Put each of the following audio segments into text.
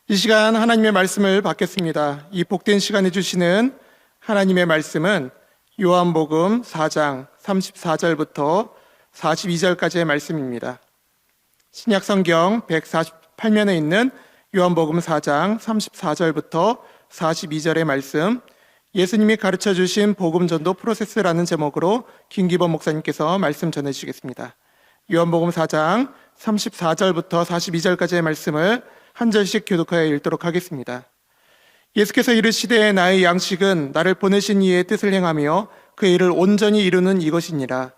이 시간 하나님의 말씀을 받겠습니다. 이 복된 시간에 주시는 하나님의 말씀은 요한복음 4장 34절부터 42절까지의 말씀입니다. 신약성경 148면에 있는 요한복음 4장 34절부터 42절의 말씀, 예수님이 가르쳐 주신 복음전도 프로세스라는 제목으로 김기범 목사님께서 말씀 전해주시겠습니다. 요한복음 4장 34절부터 42절까지의 말씀을 한 절씩 교독하여 읽도록 하겠습니다. 예수께서 이르시되 나의 양식은 나를 보내신 이의 뜻을 행하며 그의 일을 온전히 이루는 이것이니라.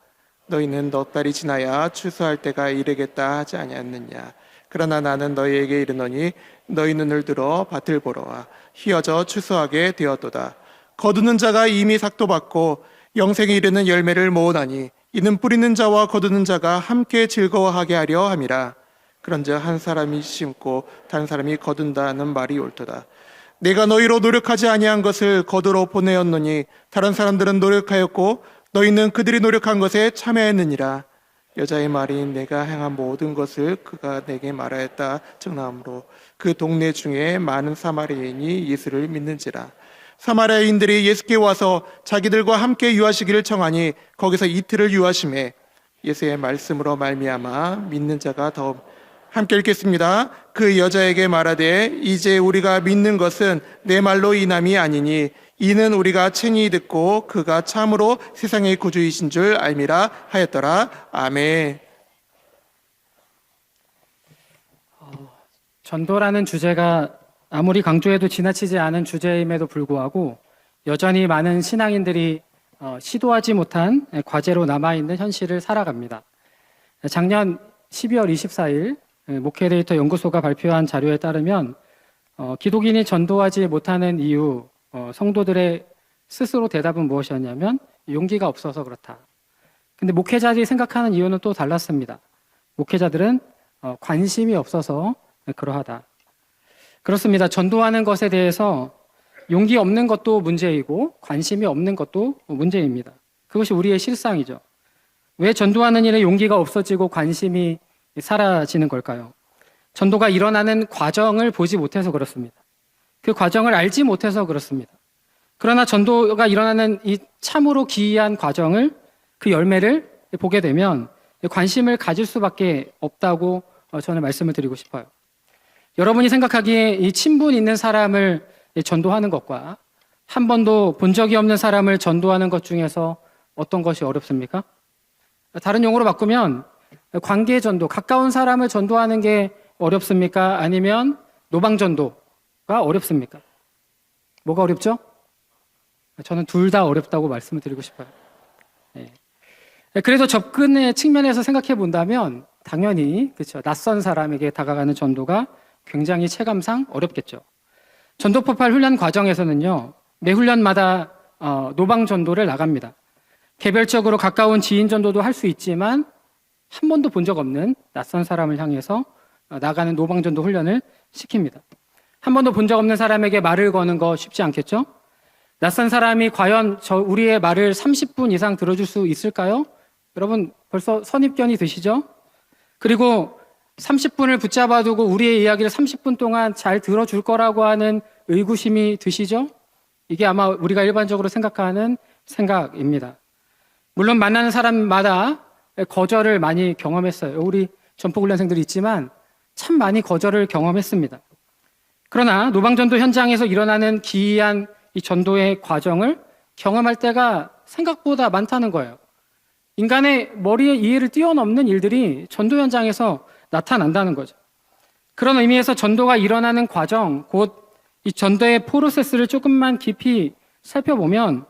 너희는 넉 달이 지나야 추수할 때가 이르겠다 하지 아니하느냐. 그러나 나는 너희에게 이르노니 너희 눈을 들어 밭을 보러 와 휘어져 추수하게 되었도다. 거두는 자가 이미 삭도 받고 영생에 이르는 열매를 모으나니 이는 뿌리는 자와 거두는 자가 함께 즐거워하게 하려 함이라. 그런즉 한 사람이 심고 다른 사람이 거둔다는 말이 옳도다. 내가 너희로 노력하지 아니한 것을 거두러 보내었노니 다른 사람들은 노력하였고 너희는 그들이 노력한 것에 참여했느니라. 여자의 말이 내가 행한 모든 것을 그가 내게 말하였다 증나므로 그 동네 중에 많은 사마리아인이 예수를 믿는지라. 사마리아인들이 예수께 와서 자기들과 함께 유하시기를 청하니 거기서 이틀을 유하심에 예수의 말씀으로 말미암아 믿는 자가 더 함께 읽겠습니다. 그 여자에게 말하되 이제 우리가 믿는 것은 내 말로 인함이 아니니 이는 우리가 친히 듣고 그가 참으로 세상의 구주이신 줄 알미라 하였더라. 아멘. 전도라는 주제가 아무리 강조해도 지나치지 않은 주제임에도 불구하고 여전히 많은 신앙인들이 시도하지 못한 과제로 남아있는 현실을 살아갑니다. 작년 12월 24일 목회데이터 연구소가 발표한 자료에 따르면 기독인이 전도하지 못하는 이유, 성도들의 스스로 대답은 무엇이었냐면 용기가 없어서 그렇다. 근데 목회자들이 생각하는 이유는 또 달랐습니다. 목회자들은 관심이 없어서 그러하다. 그렇습니다. 전도하는 것에 대해서 용기 없는 것도 문제이고 관심이 없는 것도 문제입니다. 그것이 우리의 실상이죠. 왜 전도하는 일에 용기가 없어지고 관심이 사라지는 걸까요? 전도가 일어나는 과정을 보지 못해서 그렇습니다. 그 과정을 알지 못해서 그렇습니다. 그러나 전도가 일어나는 이 참으로 기이한 과정을, 그 열매를 보게 되면 관심을 가질 수밖에 없다고 저는 말씀을 드리고 싶어요. 여러분이 생각하기에 이 친분 있는 사람을 전도하는 것과 한 번도 본 적이 없는 사람을 전도하는 것 중에서 어떤 것이 어렵습니까? 다른 용어로 바꾸면 관계 전도, 가까운 사람을 전도하는 게 어렵습니까? 아니면 노방 전도가 어렵습니까? 뭐가 어렵죠? 저는 둘 다 어렵다고 말씀을 드리고 싶어요. 네. 그래도 접근의 측면에서 생각해 본다면 당연히 그렇죠. 낯선 사람에게 다가가는 전도가 굉장히 체감상 어렵겠죠. 전도폭발 훈련 과정에서는요, 매 훈련마다 노방 전도를 나갑니다. 개별적으로 가까운 지인 전도도 할 수 있지만 한 번도 본 적 없는 낯선 사람을 향해서 나가는 노방전도 훈련을 시킵니다. 한 번도 본 적 없는 사람에게 말을 거는 거 쉽지 않겠죠? 낯선 사람이 과연 우리의 말을 30분 이상 들어줄 수 있을까요? 여러분 벌써 선입견이 드시죠? 그리고 30분을 붙잡아두고 우리의 이야기를 30분 동안 잘 들어줄 거라고 하는 의구심이 드시죠? 이게 아마 우리가 일반적으로 생각하는 생각입니다. 물론 만나는 사람마다 거절을 많이 경험했어요. 우리 전포훈련생들이 있지만 참 많이 거절을 경험했습니다. 그러나 노방전도 현장에서 일어나는 기이한 이 전도의 과정을 경험할 때가 생각보다 많다는 거예요. 인간의 머리의 이해를 뛰어넘는 일들이 전도 현장에서 나타난다는 거죠. 그런 의미에서 전도가 일어나는 과정, 곧 이 전도의 프로세스를 조금만 깊이 살펴보면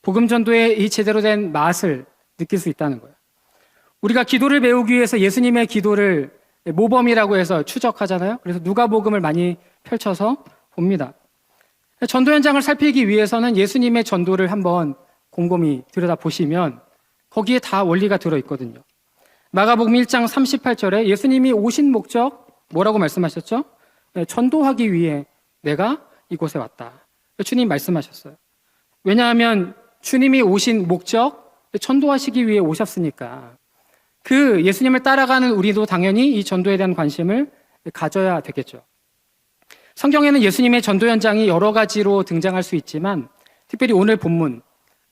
복음 전도의 이 제대로 된 맛을 느낄 수 있다는 거예요. 우리가 기도를 배우기 위해서 예수님의 기도를 모범이라고 해서 추적하잖아요. 그래서 누가복음을 많이 펼쳐서 봅니다. 전도 현장을 살피기 위해서는 예수님의 전도를 한번 곰곰이 들여다보시면 거기에 다 원리가 들어있거든요. 마가복음 1장 38절에 예수님이 오신 목적 뭐라고 말씀하셨죠? 전도하기 위해 내가 이곳에 왔다. 주님 말씀하셨어요. 왜냐하면 주님이 오신 목적, 전도하시기 위해 오셨으니까 그 예수님을 따라가는 우리도 당연히 이 전도에 대한 관심을 가져야 되겠죠. 성경에는 예수님의 전도 현장이 여러 가지로 등장할 수 있지만 특별히 오늘 본문,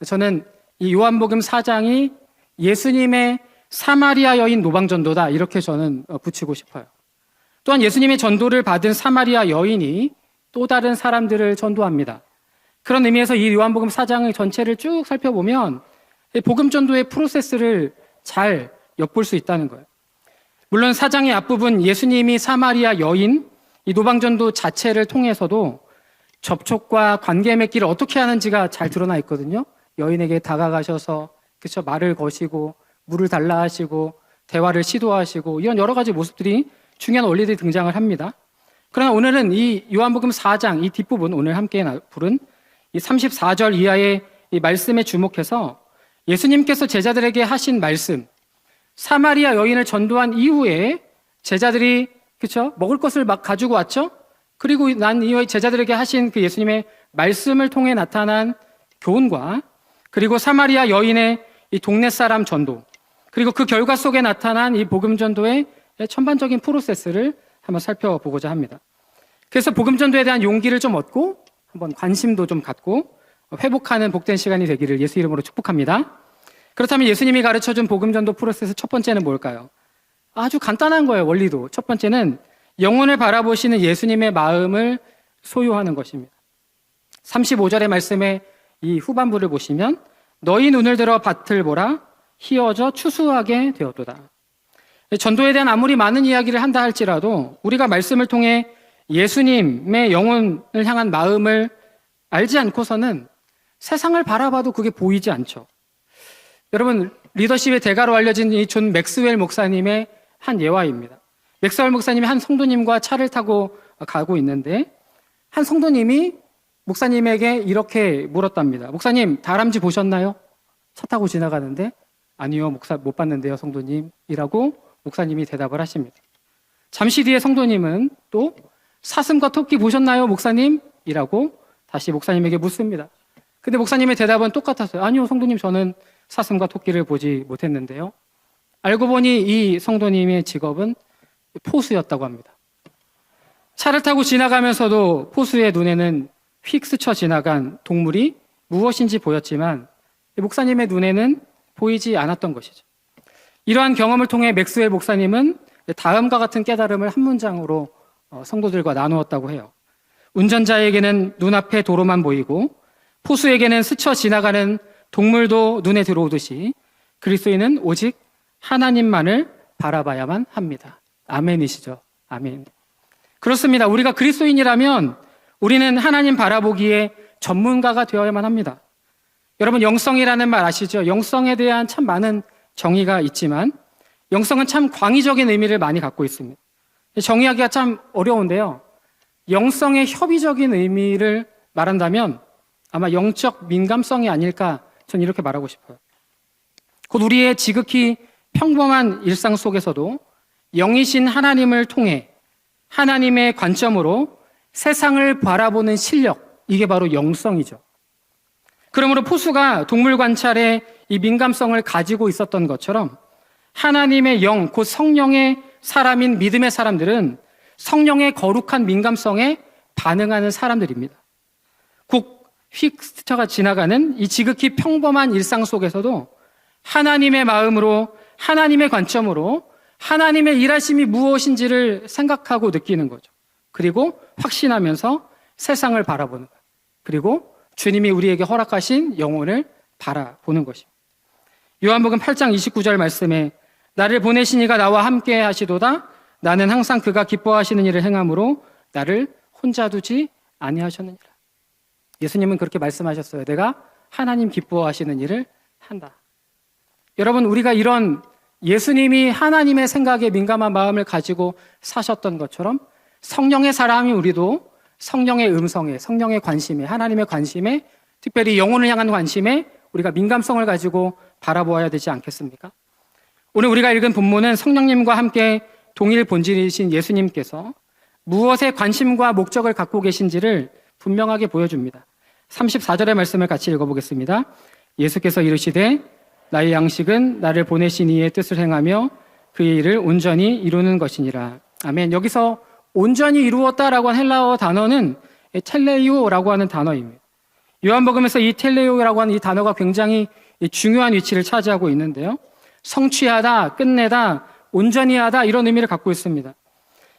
저는 이 요한복음 4장이 예수님의 사마리아 여인 노방전도다 이렇게 저는 붙이고 싶어요. 또한 예수님의 전도를 받은 사마리아 여인이 또 다른 사람들을 전도합니다. 그런 의미에서 이 요한복음 4장의 전체를 쭉 살펴보면 복음 전도의 프로세스를 잘 엿볼 수 있다는 거예요. 물론 4장의 앞부분 예수님이 사마리아 여인, 이 노방전도 자체를 통해서도 접촉과 관계 맺기를 어떻게 하는지가 잘 드러나 있거든요. 여인에게 다가가셔서 그쵸 말을 거시고 물을 달라 하시고 대화를 시도하시고 이런 여러 가지 모습들이 중요한 원리들이 등장을 합니다. 그러나 오늘은 이 요한복음 4장 이 뒷부분 오늘 함께 부른 이 34절 이하의 이 말씀에 주목해서 예수님께서 제자들에게 하신 말씀, 사마리아 여인을 전도한 이후에 제자들이 그쵸 먹을 것을 막 가지고 왔죠. 그리고 난 이후에 제자들에게 하신 그 예수님의 말씀을 통해 나타난 교훈과 그리고 사마리아 여인의 이 동네 사람 전도 그리고 그 결과 속에 나타난 이 복음 전도의 전반적인 프로세스를 한번 살펴보고자 합니다. 그래서 복음 전도에 대한 용기를 좀 얻고 한번 관심도 좀 갖고 회복하는 복된 시간이 되기를 예수 이름으로 축복합니다. 그렇다면 예수님이 가르쳐준 복음 전도 프로세스 첫 번째는 뭘까요? 아주 간단한 거예요. 원리도. 첫 번째는 영혼을 바라보시는 예수님의 마음을 소유하는 것입니다. 35절의 말씀의 이 후반부를 보시면 너희 눈을 들어 밭을 보라 희어져 추수하게 되었도다. 전도에 대한 아무리 많은 이야기를 한다 할지라도 우리가 말씀을 통해 예수님의 영혼을 향한 마음을 알지 않고서는 세상을 바라봐도 그게 보이지 않죠. 여러분 리더십의 대가로 알려진 이 존 맥스웰 목사님의 한 예화입니다. 맥스웰 목사님이 한 성도님과 차를 타고 가고 있는데 한 성도님이 목사님에게 이렇게 물었답니다. 목사님 다람쥐 보셨나요? 차 타고 지나가는데 아니요 목사 못 봤는데요 성도님이라고 목사님이 대답을 하십니다. 잠시 뒤에 성도님은 또 사슴과 토끼 보셨나요 목사님? 이라고 다시 목사님에게 묻습니다. 근데 목사님의 대답은 똑같았어요. 아니요 성도님 저는 사슴과 토끼를 보지 못했는데요. 알고 보니 이 성도님의 직업은 포수였다고 합니다. 차를 타고 지나가면서도 포수의 눈에는 휙 스쳐 지나간 동물이 무엇인지 보였지만 목사님의 눈에는 보이지 않았던 것이죠. 이러한 경험을 통해 맥스웰 목사님은 다음과 같은 깨달음을 한 문장으로 성도들과 나누었다고 해요. 운전자에게는 눈앞에 도로만 보이고 포수에게는 스쳐 지나가는 동물도 눈에 들어오듯이 그리스도인은 오직 하나님만을 바라봐야만 합니다. 아멘이시죠? 아멘. 그렇습니다. 우리가 그리스도인이라면 우리는 하나님 바라보기에 전문가가 되어야만 합니다. 여러분 영성이라는 말 아시죠? 영성에 대한 참 많은 정의가 있지만 영성은 참 광의적인 의미를 많이 갖고 있습니다. 정의하기가 참 어려운데요. 영성의 협의적인 의미를 말한다면 아마 영적 민감성이 아닐까 저는 이렇게 말하고 싶어요. 곧 우리의 지극히 평범한 일상 속에서도 영이신 하나님을 통해 하나님의 관점으로 세상을 바라보는 실력, 이게 바로 영성이죠. 그러므로 포수가 동물 관찰에 이 민감성을 가지고 있었던 것처럼 하나님의 영, 곧 성령의 사람인 믿음의 사람들은 성령의 거룩한 민감성에 반응하는 사람들입니다. 휙 스쳐가 지나가는 이 지극히 평범한 일상 속에서도 하나님의 마음으로 하나님의 관점으로 하나님의 일하심이 무엇인지를 생각하고 느끼는 거죠. 그리고 확신하면서 세상을 바라보는 거예요. 그리고 주님이 우리에게 허락하신 영혼을 바라보는 것입니다. 요한복음 8장 29절 말씀에 나를 보내신 이가 나와 함께 하시도다. 나는 항상 그가 기뻐하시는 일을 행함으로 나를 혼자 두지 아니하셨느니라. 예수님은 그렇게 말씀하셨어요. 내가 하나님 기뻐하시는 일을 한다. 여러분 우리가 이런 예수님이 하나님의 생각에 민감한 마음을 가지고 사셨던 것처럼 성령의 사람이 우리도 성령의 음성에, 성령의 관심에, 하나님의 관심에, 특별히 영혼을 향한 관심에 우리가 민감성을 가지고 바라보아야 되지 않겠습니까? 오늘 우리가 읽은 본문은 성령님과 함께 동일 본질이신 예수님께서 무엇에 관심과 목적을 갖고 계신지를 분명하게 보여줍니다. 34절의 말씀을 같이 읽어보겠습니다. 예수께서 이르시되 나의 양식은 나를 보내신 이의 뜻을 행하며 그의 일을 온전히 이루는 것이니라. 아멘. 여기서 온전히 이루었다라고 하는 헬라어 단어는 텔레이오라고 하는 단어입니다. 요한복음에서 이 텔레이오라고 하는 이 단어가 굉장히 중요한 위치를 차지하고 있는데요. 성취하다, 끝내다, 온전히 하다 이런 의미를 갖고 있습니다.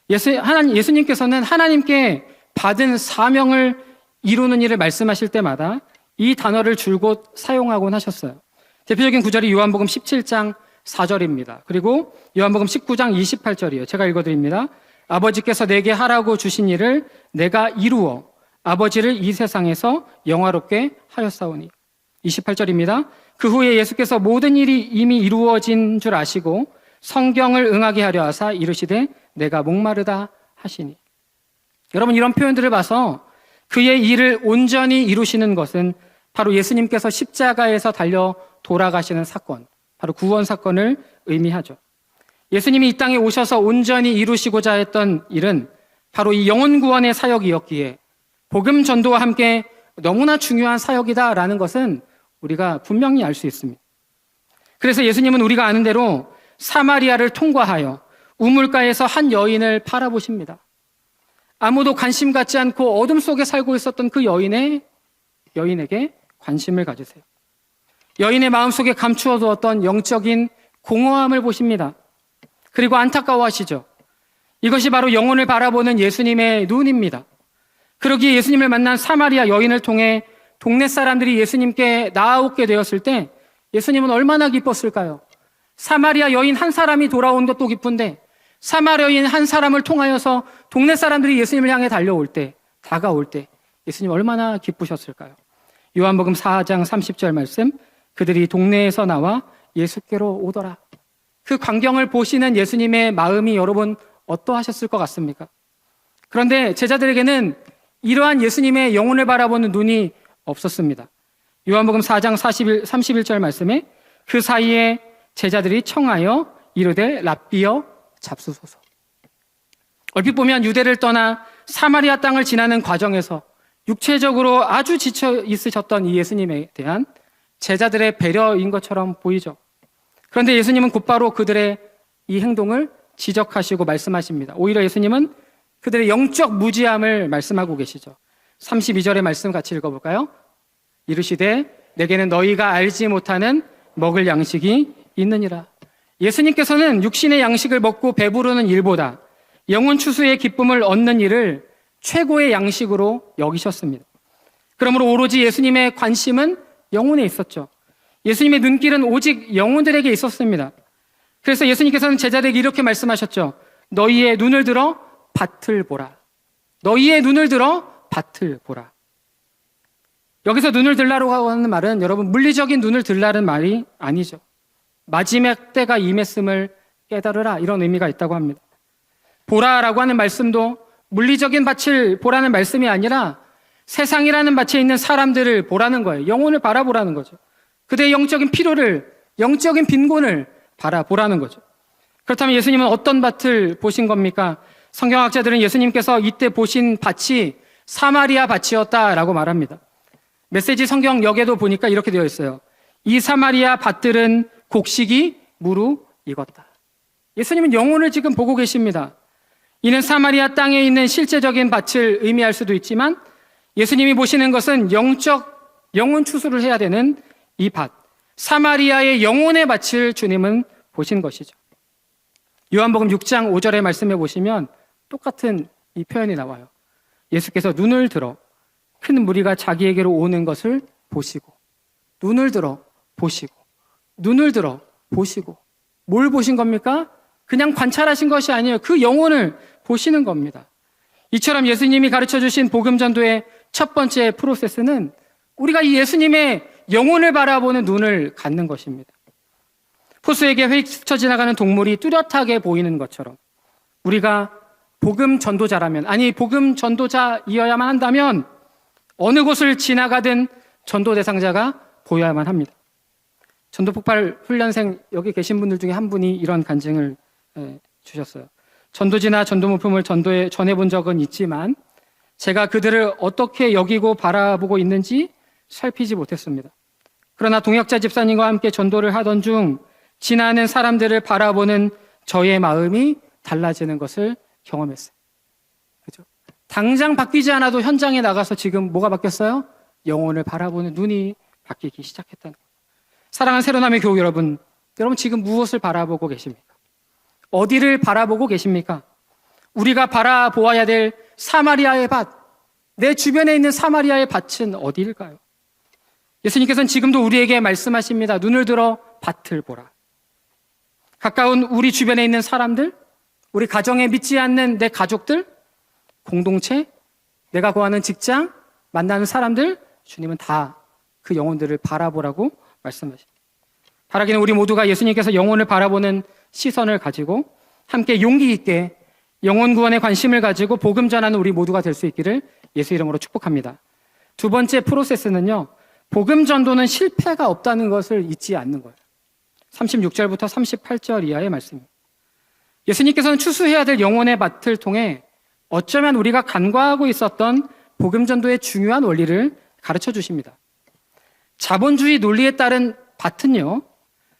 예수님께서는 하나님께 받은 사명을 이루는 일을 말씀하실 때마다 이 단어를 줄곧 사용하곤 하셨어요. 대표적인 구절이 요한복음 17장 4절입니다. 그리고 요한복음 19장 28절이에요. 제가 읽어드립니다. 아버지께서 내게 하라고 주신 일을 내가 이루어 아버지를 이 세상에서 영화롭게 하였사오니. 28절입니다. 그 후에 예수께서 모든 일이 이미 이루어진 줄 아시고 성경을 응하게 하려 하사 이르시되 내가 목마르다 하시니. 여러분, 이런 표현들을 봐서 그의 일을 온전히 이루시는 것은 바로 예수님께서 십자가에서 달려 돌아가시는 사건, 바로 구원 사건을 의미하죠. 예수님이 이 땅에 오셔서 온전히 이루시고자 했던 일은 바로 이 영혼 구원의 사역이었기에 복음 전도와 함께 너무나 중요한 사역이다라는 것은 우리가 분명히 알 수 있습니다. 그래서 예수님은 우리가 아는 대로 사마리아를 통과하여 우물가에서 한 여인을 바라보십니다. 아무도 관심 갖지 않고 어둠 속에 살고 있었던 그 여인에게 관심을 가지세요. 여인의 마음속에 감추어 두었던 영적인 공허함을 보십니다. 그리고 안타까워하시죠. 이것이 바로 영혼을 바라보는 예수님의 눈입니다. 그러기에 예수님을 만난 사마리아 여인을 통해 동네 사람들이 예수님께 나아오게 되었을 때 예수님은 얼마나 기뻤을까요? 사마리아 여인 한 사람이 돌아온 것도 기쁜데 사마리아 여인 한 사람을 통하여서 동네 사람들이 예수님을 향해 다가올 때 예수님 얼마나 기쁘셨을까요? 요한복음 4장 30절 말씀, 그들이 동네에서 나와 예수께로 오더라. 그 광경을 보시는 예수님의 마음이 여러분 어떠하셨을 것 같습니까? 그런데 제자들에게는 이러한 예수님의 영혼을 바라보는 눈이 없었습니다. 요한복음 4장 31절 말씀에 그 사이에 제자들이 청하여 이르되 랍비여 잡수소서. 얼핏 보면 유대를 떠나 사마리아 땅을 지나는 과정에서 육체적으로 아주 지쳐 있으셨던 이 예수님에 대한 제자들의 배려인 것처럼 보이죠. 그런데 예수님은 곧바로 그들의 이 행동을 지적하시고 말씀하십니다. 오히려 예수님은 그들의 영적 무지함을 말씀하고 계시죠. 32절의 말씀 같이 읽어볼까요? 이르시되 내게는 너희가 알지 못하는 먹을 양식이 있느니라. 예수님께서는 육신의 양식을 먹고 배부르는 일보다 영혼 추수의 기쁨을 얻는 일을 최고의 양식으로 여기셨습니다. 그러므로 오로지 예수님의 관심은 영혼에 있었죠. 예수님의 눈길은 오직 영혼들에게 있었습니다. 그래서 예수님께서는 제자들에게 이렇게 말씀하셨죠. 너희의 눈을 들어 밭을 보라. 너희의 눈을 들어 밭을 보라. 여기서 눈을 들라고 하는 말은 여러분 물리적인 눈을 들라는 말이 아니죠. 마지막 때가 임했음을 깨달으라, 이런 의미가 있다고 합니다. 보라라고 하는 말씀도 물리적인 밭을 보라는 말씀이 아니라 세상이라는 밭에 있는 사람들을 보라는 거예요. 영혼을 바라보라는 거죠. 그들의 영적인 필요를, 영적인 빈곤을 바라보라는 거죠. 그렇다면 예수님은 어떤 밭을 보신 겁니까? 성경학자들은 예수님께서 이때 보신 밭이 사마리아 밭이었다라고 말합니다. 메시지 성경역에도 보니까 이렇게 되어 있어요. 이 사마리아 밭들은 곡식이 무르익었다. 예수님은 영혼을 지금 보고 계십니다. 이는 사마리아 땅에 있는 실제적인 밭을 의미할 수도 있지만 예수님이 보시는 것은 영혼 추수를 해야 되는 이 밭, 사마리아의 영혼의 밭을 주님은 보신 것이죠. 요한복음 6장 5절의 말씀에 보시면 똑같은 이 표현이 나와요. 예수께서 눈을 들어 큰 무리가 자기에게로 오는 것을 보시고, 눈을 들어 보시고, 눈을 들어 보시고. 뭘 보신 겁니까? 그냥 관찰하신 것이 아니에요. 그 영혼을 보시는 겁니다. 이처럼 예수님이 가르쳐 주신 복음 전도의 첫 번째 프로세스는 우리가 이 예수님의 영혼을 바라보는 눈을 갖는 것입니다. 포수에게 휘쳐 지나가는 동물이 뚜렷하게 보이는 것처럼 우리가 복음 전도자라면, 아니 복음 전도자이어야만 한다면 어느 곳을 지나가든 전도 대상자가 보여야만 합니다. 전도폭발 훈련생 여기 계신 분들 중에 한 분이 이런 간증을 주셨어요. 전도지나 전도물품을 전도에 전해본 적은 있지만 제가 그들을 어떻게 여기고 바라보고 있는지 살피지 못했습니다. 그러나 동역자 집사님과 함께 전도를 하던 중 지나는 사람들을 바라보는 저의 마음이 달라지는 것을 경험했어요. 당장 바뀌지 않아도 현장에 나가서 지금 뭐가 바뀌었어요? 영혼을 바라보는 눈이 바뀌기 시작했다는 거예요. 사랑하는 새로남의 교우 여러분, 여러분 지금 무엇을 바라보고 계십니까? 어디를 바라보고 계십니까? 우리가 바라보아야 될 사마리아의 밭, 내 주변에 있는 사마리아의 밭은 어디일까요? 예수님께서는 지금도 우리에게 말씀하십니다. 눈을 들어 밭을 보라. 가까운 우리 주변에 있는 사람들, 우리 가정에 믿지 않는 내 가족들, 공동체, 내가 거하는 직장, 만나는 사람들, 주님은 다 그 영혼들을 바라보라고 말씀하십니다. 바라기는 우리 모두가 예수님께서 영혼을 바라보는 시선을 가지고 함께 용기 있게 영혼 구원에 관심을 가지고 복음 전하는 우리 모두가 될 수 있기를 예수 이름으로 축복합니다. 두 번째 프로세스는요, 복음 전도는 실패가 없다는 것을 잊지 않는 거예요. 36절부터 38절 이하의 말씀입니다. 예수님께서는 추수해야 될 영혼의 밭을 통해 어쩌면 우리가 간과하고 있었던 복음 전도의 중요한 원리를 가르쳐 주십니다. 자본주의 논리에 따른 밭은요,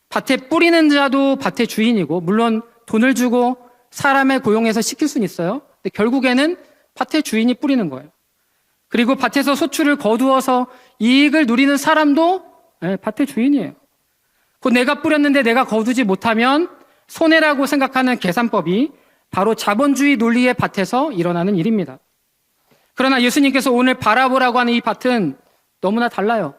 밭에 뿌리는 자도 밭의 주인이고, 물론 돈을 주고 사람을 고용해서 시킬 수는 있어요. 근데 결국에는 밭의 주인이 뿌리는 거예요. 그리고 밭에서 소출을 거두어서 이익을 누리는 사람도 밭의 주인이에요. 곧 내가 뿌렸는데 내가 거두지 못하면 손해라고 생각하는 계산법이 바로 자본주의 논리의 밭에서 일어나는 일입니다. 그러나 예수님께서 오늘 바라보라고 하는 이 밭은 너무나 달라요.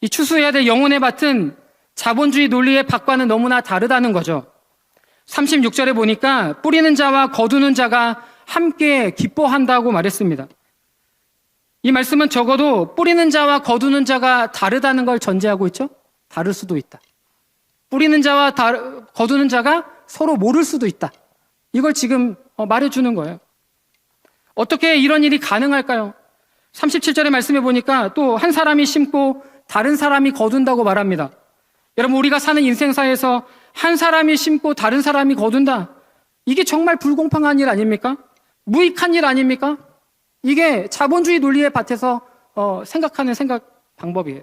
이 추수해야 될 영혼의 밭은 자본주의 논리의 밭과는 너무나 다르다는 거죠. 36절에 보니까 뿌리는 자와 거두는 자가 함께 기뻐한다고 말했습니다. 이 말씀은 적어도 뿌리는 자와 거두는 자가 다르다는 걸 전제하고 있죠. 다를 수도 있다. 뿌리는 자와 거두는 자가 서로 모를 수도 있다. 이걸 지금 말해주는 거예요. 어떻게 이런 일이 가능할까요? 37절의 말씀에 보니까 또 한 사람이 심고 다른 사람이 거둔다고 말합니다. 여러분, 우리가 사는 인생사에서 한 사람이 심고 다른 사람이 거둔다. 이게 정말 불공평한 일 아닙니까? 무익한 일 아닙니까? 이게 자본주의 논리의 밭에서 생각하는 생각 방법이에요.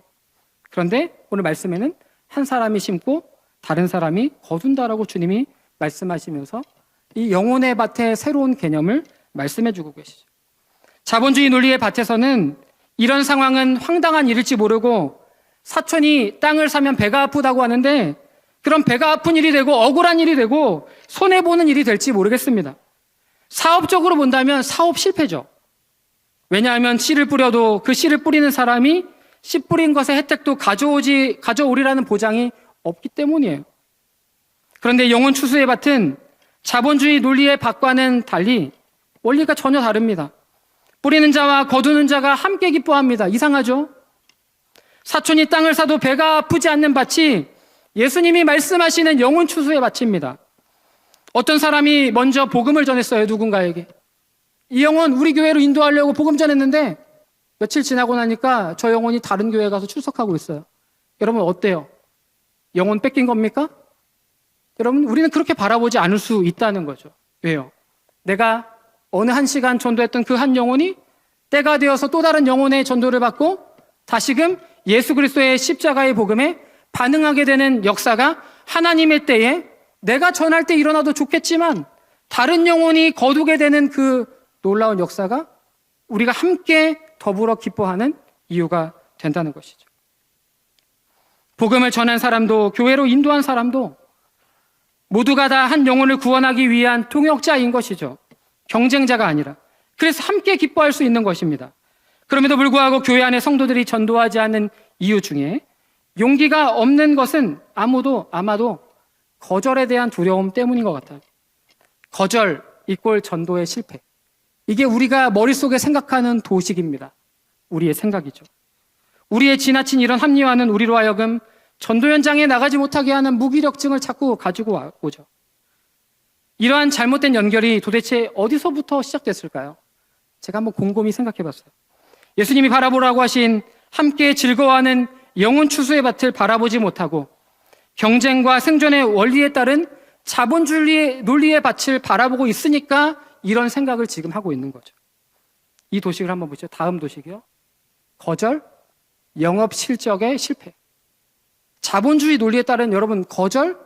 그런데 오늘 말씀에는 한 사람이 심고 다른 사람이 거둔다라고 주님이 말씀하시면서 이 영혼의 밭의 새로운 개념을 말씀해 주고 계시죠. 자본주의 논리의 밭에서는 이런 상황은 황당한 일일지 모르고 사촌이 땅을 사면 배가 아프다고 하는데 그런 배가 아픈 일이 되고 억울한 일이 되고 손해보는 일이 될지 모르겠습니다. 사업적으로 본다면 사업 실패죠. 왜냐하면 씨를 뿌려도 그 씨를 뿌리는 사람이 씨 뿌린 것의 혜택도 가져오리라는 보장이 없기 때문이에요. 그런데 영혼 추수의 밭은 자본주의 논리의 밭과는 달리 원리가 전혀 다릅니다. 뿌리는 자와 거두는 자가 함께 기뻐합니다. 이상하죠? 사촌이 땅을 사도 배가 아프지 않는 밭이 예수님이 말씀하시는 영혼 추수의 밭입니다. 어떤 사람이 먼저 복음을 전했어요, 누군가에게. 이 영혼 우리 교회로 인도하려고 복음 전했는데 며칠 지나고 나니까 저 영혼이 다른 교회에 가서 출석하고 있어요. 여러분 어때요? 영혼 뺏긴 겁니까? 여러분, 우리는 그렇게 바라보지 않을 수 있다는 거죠. 왜요? 내가 어느 한 시간 전도했던 그 한 영혼이 때가 되어서 또 다른 영혼의 전도를 받고 다시금 예수 그리스도의 십자가의 복음에 반응하게 되는 역사가 하나님의 때에 내가 전할 때 일어나도 좋겠지만 다른 영혼이 거두게 되는 그 놀라운 역사가 우리가 함께 더불어 기뻐하는 이유가 된다는 것이죠. 복음을 전한 사람도 교회로 인도한 사람도 모두가 다 한 영혼을 구원하기 위한 동역자인 것이죠. 경쟁자가 아니라. 그래서 함께 기뻐할 수 있는 것입니다. 그럼에도 불구하고 교회 안에 성도들이 전도하지 않는 이유 중에 용기가 없는 것은 아마도 거절에 대한 두려움 때문인 것 같아요. 거절 이꼴 전도의 실패. 이게 우리가 머릿속에 생각하는 도식입니다. 우리의 생각이죠. 우리의 지나친 이런 합리화는 우리로 하여금 전도 현장에 나가지 못하게 하는 무기력증을 자꾸 가지고 오죠. 이러한 잘못된 연결이 도대체 어디서부터 시작됐을까요? 제가 한번 곰곰이 생각해 봤어요. 예수님이 바라보라고 하신 함께 즐거워하는 영혼 추수의 밭을 바라보지 못하고 경쟁과 생존의 원리에 따른 자본주의 논리의 밭을 바라보고 있으니까 이런 생각을 지금 하고 있는 거죠. 이 도식을 한번 보시죠. 다음 도식이요. 거절, 영업 실적의 실패. 자본주의 논리에 따른 여러분 거절,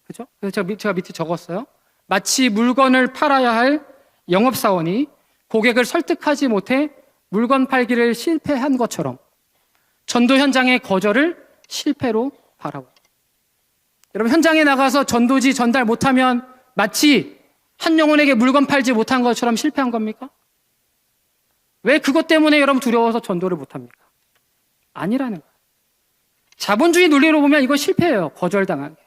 그죠? 그래서 제가 밑에 적었어요. 마치 물건을 팔아야 할 영업사원이 고객을 설득하지 못해 물건 팔기를 실패한 것처럼 전도 현장의 거절을 실패로 바라보. 여러분, 현장에 나가서 전도지 전달 못하면 마치 한 영혼에게 물건 팔지 못한 것처럼 실패한 겁니까? 왜 그것 때문에 여러분 두려워서 전도를 못합니까? 아니라는 거예요. 자본주의 논리로 보면 이거 실패예요. 거절당한 게.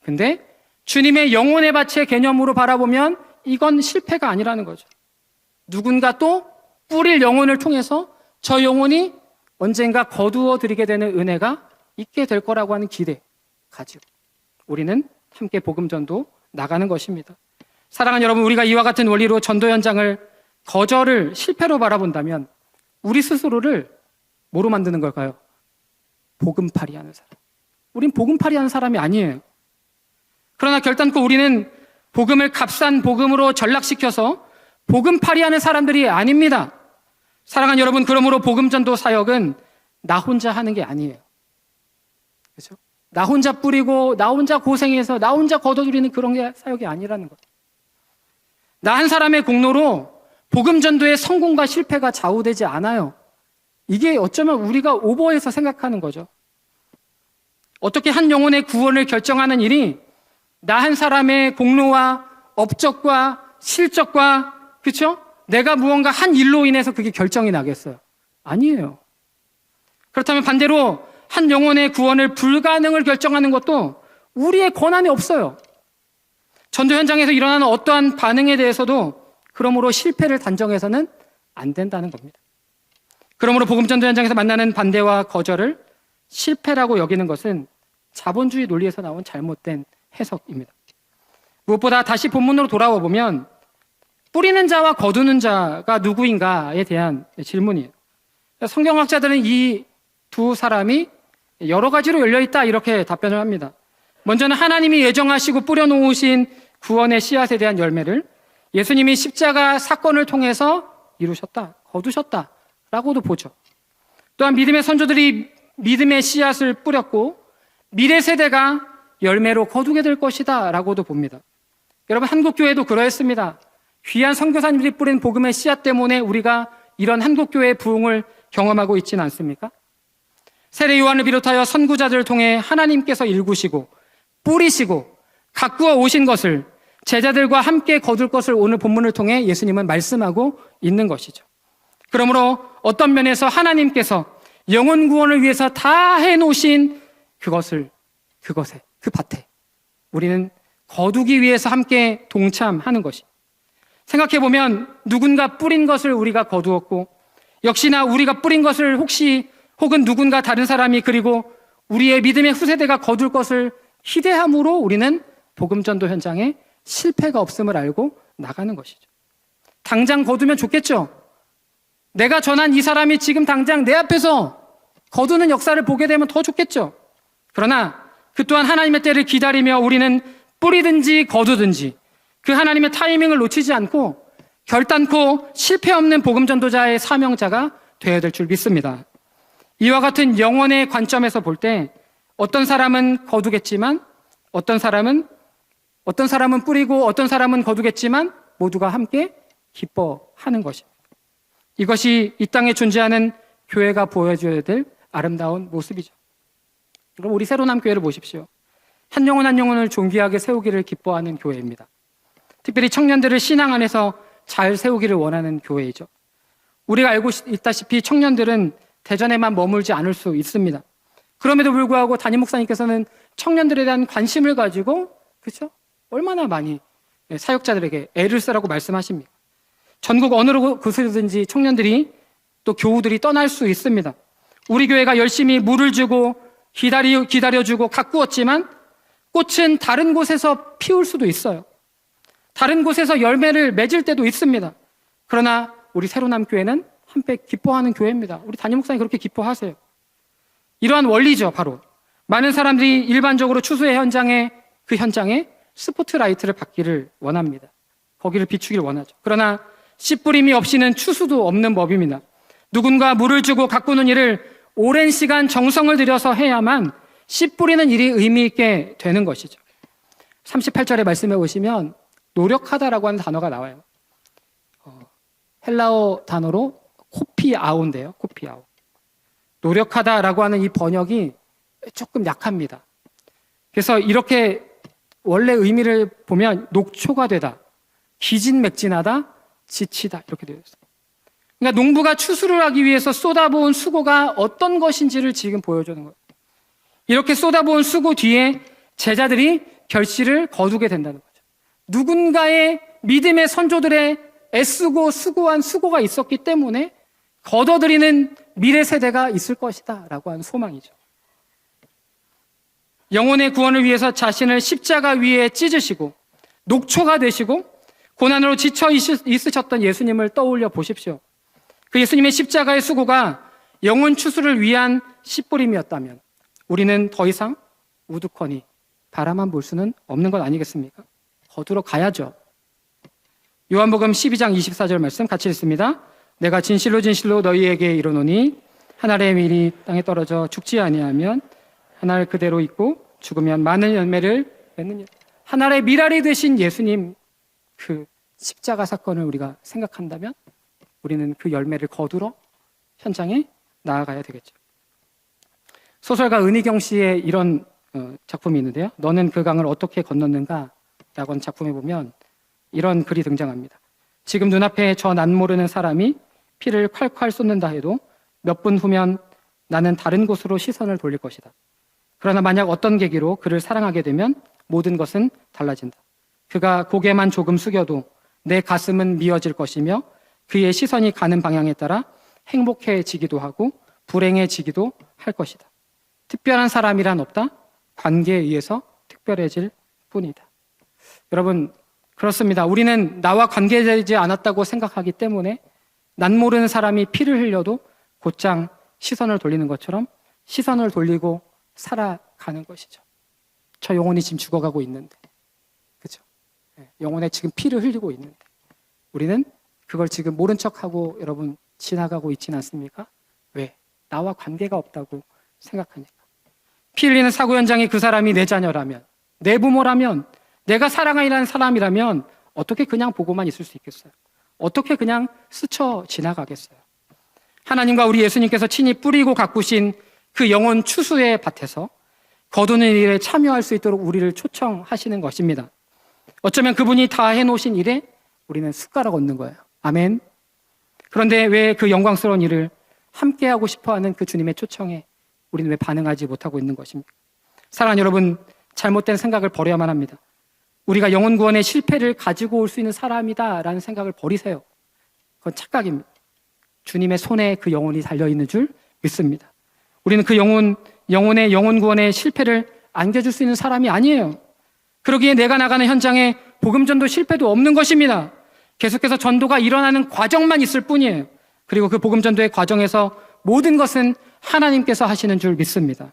근데 주님의 영혼의 밭의 개념으로 바라보면 이건 실패가 아니라는 거죠. 누군가 또 뿌릴 영혼을 통해서 저 영혼이 언젠가 거두어 드리게 되는 은혜가 있게 될 거라고 하는 기대 가지고 우리는 함께 복음 전도 나가는 것입니다. 사랑하는 여러분, 우리가 이와 같은 원리로 전도 현장을 거절을 실패로 바라본다면 우리 스스로를 뭐로 만드는 걸까요? 복음팔이 하는 사람. 우린 복음팔이 하는 사람이 아니에요. 그러나 결단코 우리는 복음을 값싼 복음으로 전락시켜서 복음팔이 하는 사람들이 아닙니다. 사랑하는 여러분, 그러므로 복음 전도 사역은 나 혼자 하는 게 아니에요. 그렇죠? 나 혼자 뿌리고 나 혼자 고생해서 나 혼자 걷어들이는 그런 게 사역이 아니라는 거예요. 나 한 사람의 공로로 복음 전도의 성공과 실패가 좌우되지 않아요. 이게 어쩌면 우리가 오버해서 생각하는 거죠. 어떻게 한 영혼의 구원을 결정하는 일이 나 한 사람의 공로와 업적과 실적과, 그렇죠? 내가 무언가 한 일로 인해서 그게 결정이 나겠어요? 아니에요. 그렇다면 반대로 한 영혼의 구원을 불가능을 결정하는 것도 우리의 권한이 없어요. 전도 현장에서 일어나는 어떠한 반응에 대해서도 그러므로 실패를 단정해서는 안 된다는 겁니다. 그러므로 복음 전도 현장에서 만나는 반대와 거절을 실패라고 여기는 것은 자본주의 논리에서 나온 잘못된 해석입니다. 무엇보다 다시 본문으로 돌아와 보면 뿌리는 자와 거두는 자가 누구인가에 대한 질문이에요. 성경학자들은 이 두 사람이 여러 가지로 열려있다 이렇게 답변을 합니다. 먼저는 하나님이 예정하시고 뿌려놓으신 구원의 씨앗에 대한 열매를 예수님이 십자가 사건을 통해서 이루셨다, 거두셨다 라고도 보죠. 또한 믿음의 선조들이 믿음의 씨앗을 뿌렸고 미래 세대가 열매로 거두게 될 것이다 라고도 봅니다. 여러분, 한국교회도 그러했습니다. 귀한 선교사님들이 뿌린 복음의 씨앗 때문에 우리가 이런 한국교회의 부흥을 경험하고 있지는 않습니까? 세례 요한을 비롯하여 선구자들을 통해 하나님께서 일구시고 뿌리시고 가꾸어 오신 것을 제자들과 함께 거둘 것을 오늘 본문을 통해 예수님은 말씀하고 있는 것이죠. 그러므로 어떤 면에서 하나님께서 영혼 구원을 위해서 다 해놓으신 그것에, 그 밭에 우리는 거두기 위해서 함께 동참하는 것이. 생각해보면 누군가 뿌린 것을 우리가 거두었고 역시나 우리가 뿌린 것을 혹은 누군가 다른 사람이 그리고 우리의 믿음의 후세대가 거둘 것을 기대함으로 우리는 복음 전도 현장에 실패가 없음을 알고 나가는 것이죠. 당장 거두면 좋겠죠. 내가 전한 이 사람이 지금 당장 내 앞에서 거두는 역사를 보게 되면 더 좋겠죠. 그러나 그 또한 하나님의 때를 기다리며 우리는 뿌리든지 거두든지 그 하나님의 타이밍을 놓치지 않고 결단코 실패 없는 복음 전도자의 사명자가 되어야 될 줄 믿습니다. 이와 같은 영혼의 관점에서 볼 때 어떤 사람은 거두겠지만 어떤 사람은 뿌리고 어떤 사람은 거두겠지만 모두가 함께 기뻐하는 것입니다. 이것이 이 땅에 존재하는 교회가 보여줘야 될 아름다운 모습이죠. 그럼 우리 새로남 교회를 보십시오. 한 영혼 한 영혼을 존귀하게 세우기를 기뻐하는 교회입니다. 특별히 청년들을 신앙 안에서 잘 세우기를 원하는 교회이죠. 우리가 알고 있다시피 청년들은 대전에만 머물지 않을 수 있습니다. 그럼에도 불구하고 담임 목사님께서는 청년들에 대한 관심을 가지고, 그렇죠? 얼마나 많이 사역자들에게 애를 쓰라고 말씀하십니까? 전국 어느 곳에든지 청년들이 또 교우들이 떠날 수 있습니다. 우리 교회가 열심히 물을 주고 기다려주고 가꾸었지만 꽃은 다른 곳에서 피울 수도 있어요. 다른 곳에서 열매를 맺을 때도 있습니다. 그러나 우리 새로남 교회는 함께 기뻐하는 교회입니다. 우리 담임 목사님 그렇게 기뻐하세요. 이러한 원리죠, 바로. 많은 사람들이 일반적으로 추수의 현장에 스포트라이트를 받기를 원합니다. 거기를 비추기를 원하죠. 그러나 씨 뿌림이 없이는 추수도 없는 법입니다. 누군가 물을 주고 가꾸는 일을 오랜 시간 정성을 들여서 해야만 씨 뿌리는 일이 의미 있게 되는 것이죠. 38절의 말씀에 보시면 노력하다라고 하는 단어가 나와요. 헬라어 단어로 코피아오인데요. 코피아오. 노력하다라고 하는 이 번역이 조금 약합니다. 그래서 이렇게 원래 의미를 보면 녹초가 되다, 기진맥진하다, 지치다 이렇게 되어 있어요. 그러니까 농부가 추수를 하기 위해서 쏟아부은 수고가 어떤 것인지를 지금 보여주는 거예요. 이렇게 쏟아부은 수고 뒤에 제자들이 결실을 거두게 된다는 거죠. 누군가의 믿음의 선조들의 애쓰고 수고한 수고가 있었기 때문에 거둬들이는 미래 세대가 있을 것이다 라고 하는 소망이죠. 영혼의 구원을 위해서 자신을 십자가 위에 찢으시고 녹초가 되시고 고난으로 지쳐 있으셨던 예수님을 떠올려 보십시오. 그 예수님의 십자가의 수고가 영혼 추수를 위한 씨뿌림이었다면 우리는 더 이상 우두커니 바라만 볼 수는 없는 것 아니겠습니까? 거두러 가야죠. 요한복음 12장 24절 말씀 같이 읽습니다. 내가 진실로 진실로 너희에게 이르노니 한 알의 밀이 땅에 떨어져 죽지 아니하면 한 알 그대로 있고 죽으면 많은 열매를 맺느니라. 한 알의 밀알이 되신 예수님 그 십자가 사건을 우리가 생각한다면 우리는 그 열매를 거두러 현장에 나아가야 되겠죠. 소설가 은희경 씨의 이런 작품이 있는데요. 너는 그 강을 어떻게 건넜는가? 라고 하는 작품에 보면 이런 글이 등장합니다. 지금 눈앞에 저 난 모르는 사람이 피를 콸콸 쏟는다 해도 몇 분 후면 나는 다른 곳으로 시선을 돌릴 것이다. 그러나 만약 어떤 계기로 그를 사랑하게 되면 모든 것은 달라진다. 그가 고개만 조금 숙여도 내 가슴은 미어질 것이며 그의 시선이 가는 방향에 따라 행복해지기도 하고 불행해지기도 할 것이다. 특별한 사람이란 없다. 관계에 의해서 특별해질 뿐이다. 여러분, 그렇습니다. 우리는 나와 관계되지 않았다고 생각하기 때문에 난 모르는 사람이 피를 흘려도 곧장 시선을 돌리는 것처럼 시선을 돌리고 살아가는 것이죠. 저 영혼이 지금 죽어가고 있는데, 그죠? 영혼에 지금 피를 흘리고 있는데 우리는 그걸 지금 모른 척하고 여러분 지나가고 있지는 않습니까? 왜? 나와 관계가 없다고 생각하니까. 피 흘리는 사고 현장이 그 사람이 내 자녀라면, 내 부모라면, 내가 사랑하는 사람이라면 어떻게 그냥 보고만 있을 수 있겠어요? 어떻게 그냥 스쳐 지나가겠어요? 하나님과 우리 예수님께서 친히 뿌리고 가꾸신 그 영혼 추수의 밭에서 거두는 일에 참여할 수 있도록 우리를 초청하시는 것입니다. 어쩌면 그분이 다 해놓으신 일에 우리는 숟가락 얹는 거예요. 아멘. 그런데 왜 그 영광스러운 일을 함께하고 싶어하는 그 주님의 초청에 우리는 왜 반응하지 못하고 있는 것입니까? 사랑하는 여러분, 잘못된 생각을 버려야만 합니다. 우리가 영혼 구원의 실패를 가지고 올 수 있는 사람이다라는 생각을 버리세요. 그건 착각입니다. 주님의 손에 그 영혼이 달려있는 줄 믿습니다. 우리는 그 영혼의 영혼 구원의 실패를 안겨줄 수 있는 사람이 아니에요. 그러기에 내가 나가는 현장에 복음 전도 실패도 없는 것입니다. 계속해서 전도가 일어나는 과정만 있을 뿐이에요. 그리고 그 복음 전도의 과정에서 모든 것은 하나님께서 하시는 줄 믿습니다.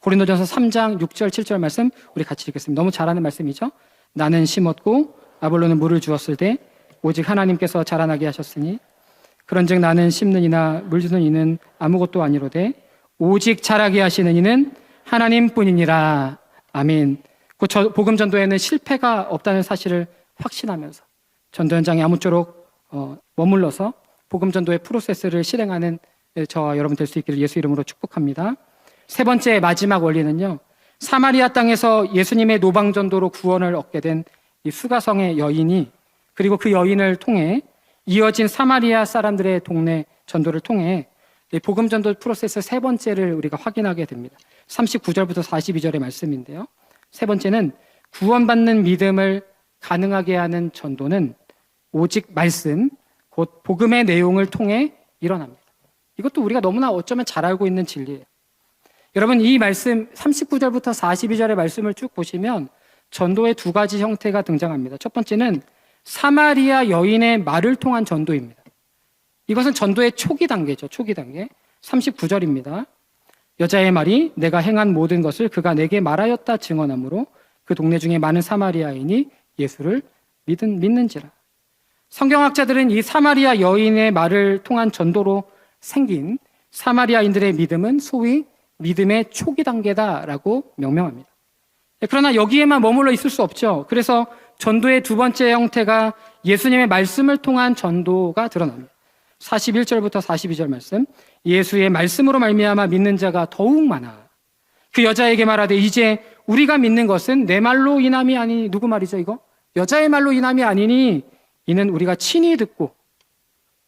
고린도전서 3장 6절 7절 말씀 우리 같이 읽겠습니다. 너무 잘하는 말씀이죠. 나는 심었고 아볼로는 물을 주었을 때 오직 하나님께서 자라나게 하셨으니 그런즉 나는 심는 이나 물 주는 이는 아무것도 아니로되 오직 자라게 하시는 이는 하나님뿐이니라. 아멘. 복음 전도에는 실패가 없다는 사실을 확신하면서 전도 현장에 아무쪼록 머물러서 복음 전도의 프로세스를 실행하는 저와 여러분 될 수 있기를 예수 이름으로 축복합니다. 세 번째 마지막 원리는요. 사마리아 땅에서 예수님의 노방 전도로 구원을 얻게 된 이 수가성의 여인이 그리고 그 여인을 통해 이어진 사마리아 사람들의 동네 전도를 통해 복음 전도 프로세스 세 번째를 우리가 확인하게 됩니다. 39절부터 42절의 말씀인데요. 세 번째는 구원받는 믿음을 가능하게 하는 전도는 오직 말씀, 곧 복음의 내용을 통해 일어납니다. 이것도 우리가 너무나 어쩌면 잘 알고 있는 진리예요. 여러분, 이 말씀 39절부터 42절의 말씀을 쭉 보시면 전도의 두 가지 형태가 등장합니다. 첫 번째는 사마리아 여인의 말을 통한 전도입니다. 이것은 전도의 초기 단계죠. 초기 단계. 39절입니다. 여자의 말이 내가 행한 모든 것을 그가 내게 말하였다 증언하므로 그 동네 중에 많은 사마리아인이 예수를 믿는지라. 성경학자들은 이 사마리아 여인의 말을 통한 전도로 생긴 사마리아인들의 믿음은 소위 믿음의 초기 단계다라고 명명합니다. 그러나 여기에만 머물러 있을 수 없죠. 그래서 전도의 두 번째 형태가 예수님의 말씀을 통한 전도가 드러납니다. 41절부터 42절 말씀. 예수의 말씀으로 말미암아 믿는 자가 더욱 많아. 그 여자에게 말하되 이제 우리가 믿는 것은 내 말로 인함이 아니니. 누구 말이죠 이거? 여자의 말로 인함이 아니니 이는 우리가 친히 듣고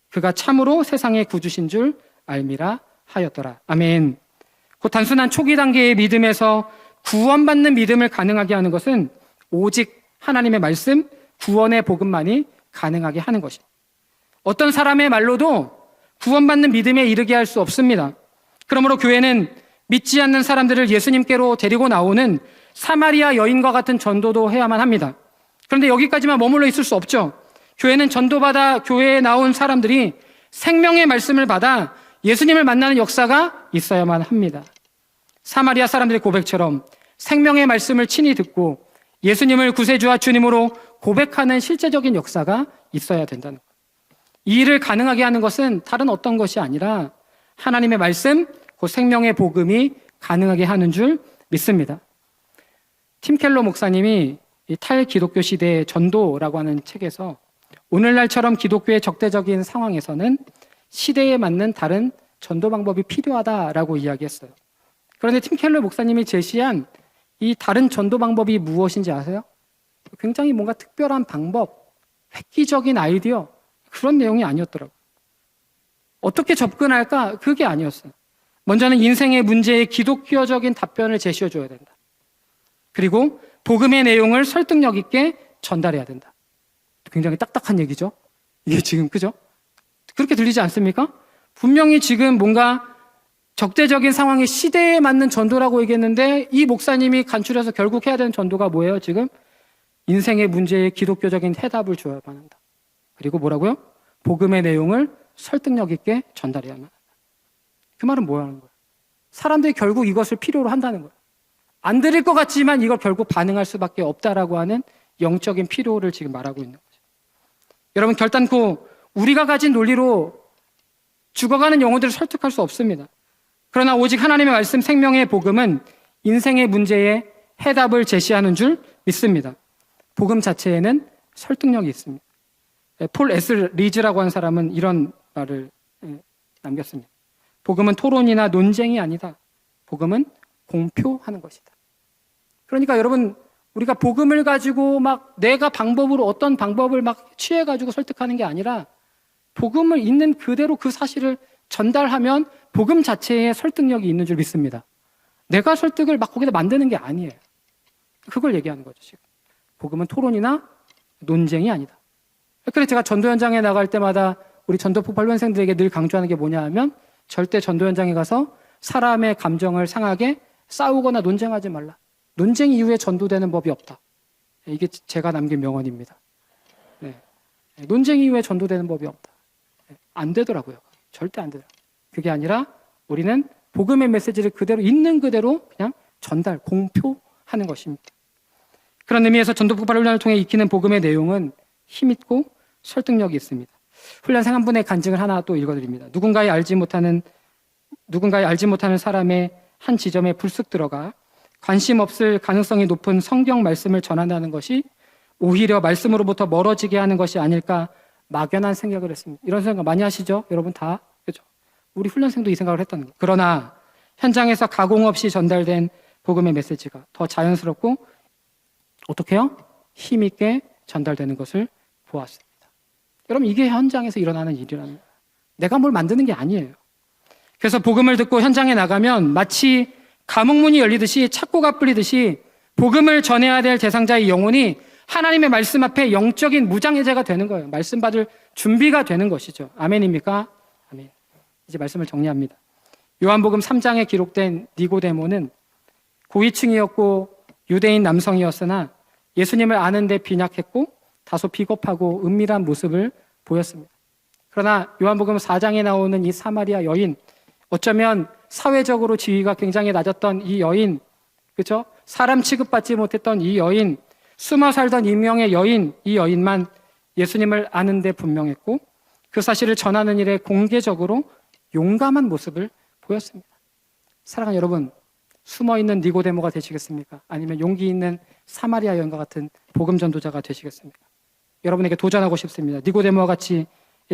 그가 참으로 세상의 구주신 줄 알미라 하였더라. 아멘. 그 단순한 초기 단계의 믿음에서 구원받는 믿음을 가능하게 하는 것은 오직 하나님의 말씀, 구원의 복음만이 가능하게 하는 것입니다. 어떤 사람의 말로도 구원받는 믿음에 이르게 할 수 없습니다. 그러므로 교회는 믿지 않는 사람들을 예수님께로 데리고 나오는 사마리아 여인과 같은 전도도 해야만 합니다. 그런데 여기까지만 머물러 있을 수 없죠. 교회는 전도받아 교회에 나온 사람들이 생명의 말씀을 받아 예수님을 만나는 역사가 있어야만 합니다. 사마리아 사람들의 고백처럼 생명의 말씀을 친히 듣고 예수님을 구세주와 주님으로 고백하는 실제적인 역사가 있어야 된다는 거예요. 이 일을 가능하게 하는 것은 다른 어떤 것이 아니라 하나님의 말씀, 그 생명의 복음이 가능하게 하는 줄 믿습니다. 팀 켈러 목사님이 이 탈기독교 시대의 전도라고 하는 책에서 오늘날처럼 기독교의 적대적인 상황에서는 시대에 맞는 다른 전도 방법이 필요하다라고 이야기했어요. 그런데 팀 켈러 목사님이 제시한 이 다른 전도 방법이 무엇인지 아세요? 굉장히 뭔가 특별한 방법, 획기적인 아이디어, 그런 내용이 아니었더라고요. 어떻게 접근할까? 그게 아니었어요. 먼저는 인생의 문제에 기독교적인 답변을 제시해줘야 된다. 그리고 복음의 내용을 설득력 있게 전달해야 된다. 굉장히 딱딱한 얘기죠? 이게 지금, 그죠? 그렇게 들리지 않습니까? 분명히 지금 뭔가 적대적인 상황의 시대에 맞는 전도라고 얘기했는데 이 목사님이 간추려서 결국 해야 되는 전도가 뭐예요, 지금? 인생의 문제에 기독교적인 해답을 줘야만 한다. 그리고 뭐라고요? 복음의 내용을 설득력 있게 전달해야만 한다. 그 말은 뭐라는 거예요? 사람들이 결국 이것을 필요로 한다는 거예요. 안 들을 것 같지만 이걸 결국 반응할 수밖에 없다라고 하는 영적인 필요를 지금 말하고 있는 거죠. 여러분, 결단코 우리가 가진 논리로 죽어가는 영혼들을 설득할 수 없습니다. 그러나 오직 하나님의 말씀, 생명의 복음은 인생의 문제에 해답을 제시하는 줄 믿습니다. 복음 자체에는 설득력이 있습니다. 폴 에스 리즈라고 하는 사람은 이런 말을 남겼습니다. 복음은 토론이나 논쟁이 아니다. 복음은 공표하는 것이다. 그러니까 여러분, 우리가 복음을 가지고 막 내가 방법으로 어떤 방법을 막 취해가지고 설득하는 게 아니라 복음을 있는 그대로 그 사실을 전달하면 복음 자체에 설득력이 있는 줄 믿습니다. 내가 설득을 막 거기다 만드는 게 아니에요. 그걸 얘기하는 거죠, 지금. 복음은 토론이나 논쟁이 아니다. 그래서 제가 전도 현장에 나갈 때마다 우리 전도폭 발론생들에게 늘 강조하는 게 뭐냐 하면 절대 전도 현장에 가서 사람의 감정을 상하게 싸우거나 논쟁하지 말라. 논쟁 이후에 전도되는 법이 없다. 이게 제가 남긴 명언입니다. 네. 논쟁 이후에 전도되는 법이 없다. 안 되더라고요. 절대 안 되더라고요. 그게 아니라 우리는 복음의 메시지를 그대로 있는 그대로 그냥 전달, 공표하는 것입니다. 그런 의미에서 전도폭 발론을 통해 익히는 복음의 내용은 힘있고 설득력이 있습니다. 훈련생 한 분의 간증을 하나 또 읽어드립니다. 누군가의 알지 못하는 사람의 한 지점에 불쑥 들어가 관심 없을 가능성이 높은 성경 말씀을 전한다는 것이 오히려 말씀으로부터 멀어지게 하는 것이 아닐까 막연한 생각을 했습니다. 이런 생각 많이 하시죠? 여러분 다? 그렇죠? 우리 훈련생도 이 생각을 했다는 거예요. 그러나 현장에서 가공 없이 전달된 복음의 메시지가 더 자연스럽고 어떻게 해요? 힘있게 전달되는 것을 보았습니다. 여러분, 이게 현장에서 일어나는 일이라는 거예요. 내가 뭘 만드는 게 아니에요. 그래서 복음을 듣고 현장에 나가면 마치 감옥문이 열리듯이 착고가 풀리듯이 복음을 전해야 될 대상자의 영혼이 하나님의 말씀 앞에 영적인 무장해제가 되는 거예요. 말씀 받을 준비가 되는 것이죠. 아멘입니까? 아멘. 이제 말씀을 정리합니다. 요한복음 3장에 기록된 니고데모는 고위층이었고 유대인 남성이었으나 예수님을 아는데 빈약했고 다소 비겁하고 은밀한 모습을 보였습니다. 그러나 요한복음 4장에 나오는 이 사마리아 여인, 어쩌면 사회적으로 지위가 굉장히 낮았던 이 여인, 그렇죠? 사람 취급받지 못했던 이 여인, 숨어 살던 인명의 여인, 이 여인만 예수님을 아는데 분명했고 그 사실을 전하는 일에 공개적으로 용감한 모습을 보였습니다. 사랑하는 여러분, 숨어 있는 니고데모가 되시겠습니까? 아니면 용기 있는 사마리아 여인과 같은 복음 전도자가 되시겠습니까? 여러분에게 도전하고 싶습니다. 니고데모와 같이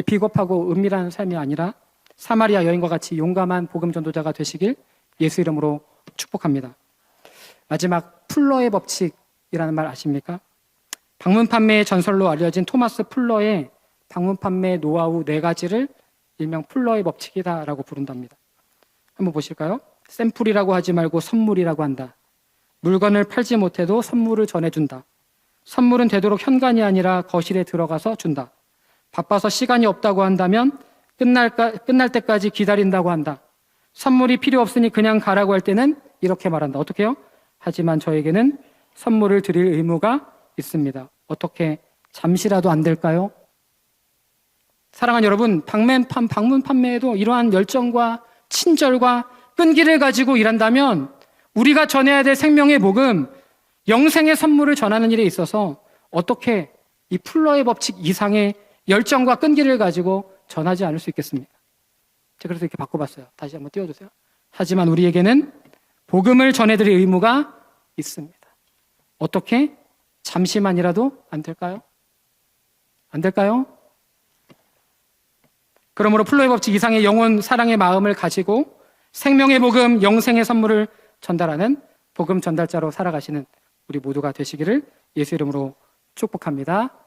비겁하고 은밀한 삶이 아니라 사마리아 여인과 같이 용감한 복음 전도자가 되시길 예수 이름으로 축복합니다. 마지막 풀러의 법칙이라는 말 아십니까? 방문 판매의 전설로 알려진 토마스 풀러의 방문 판매 노하우 4가지를 일명 풀러의 법칙이다라고 부른답니다. 한번 보실까요? 샘플이라고 하지 말고 선물이라고 한다. 물건을 팔지 못해도 선물을 전해준다. 선물은 되도록 현관이 아니라 거실에 들어가서 준다. 바빠서 시간이 없다고 한다면 끝날 때까지 기다린다고 한다. 선물이 필요 없으니 그냥 가라고 할 때는 이렇게 말한다. 어떻게 해요? 하지만 저에게는 선물을 드릴 의무가 있습니다. 어떻게 잠시라도 안 될까요? 사랑하는 여러분, 방문 판매에도 이러한 열정과 친절과 끈기를 가지고 일한다면 우리가 전해야 될 생명의 복음, 영생의 선물을 전하는 일에 있어서 어떻게 이 풀러의 법칙 이상의 열정과 끈기를 가지고 전하지 않을 수 있겠습니까? 제가 그래서 이렇게 바꿔봤어요. 다시 한번 띄워주세요. 하지만 우리에게는 복음을 전해드릴 의무가 있습니다. 어떻게? 잠시만이라도 안 될까요? 안 될까요? 그러므로 풀러의 법칙 이상의 영혼 사랑의 마음을 가지고 생명의 복음, 영생의 선물을 전달하는 복음 전달자로 살아가시는 우리 모두가 되시기를 예수 이름으로 축복합니다.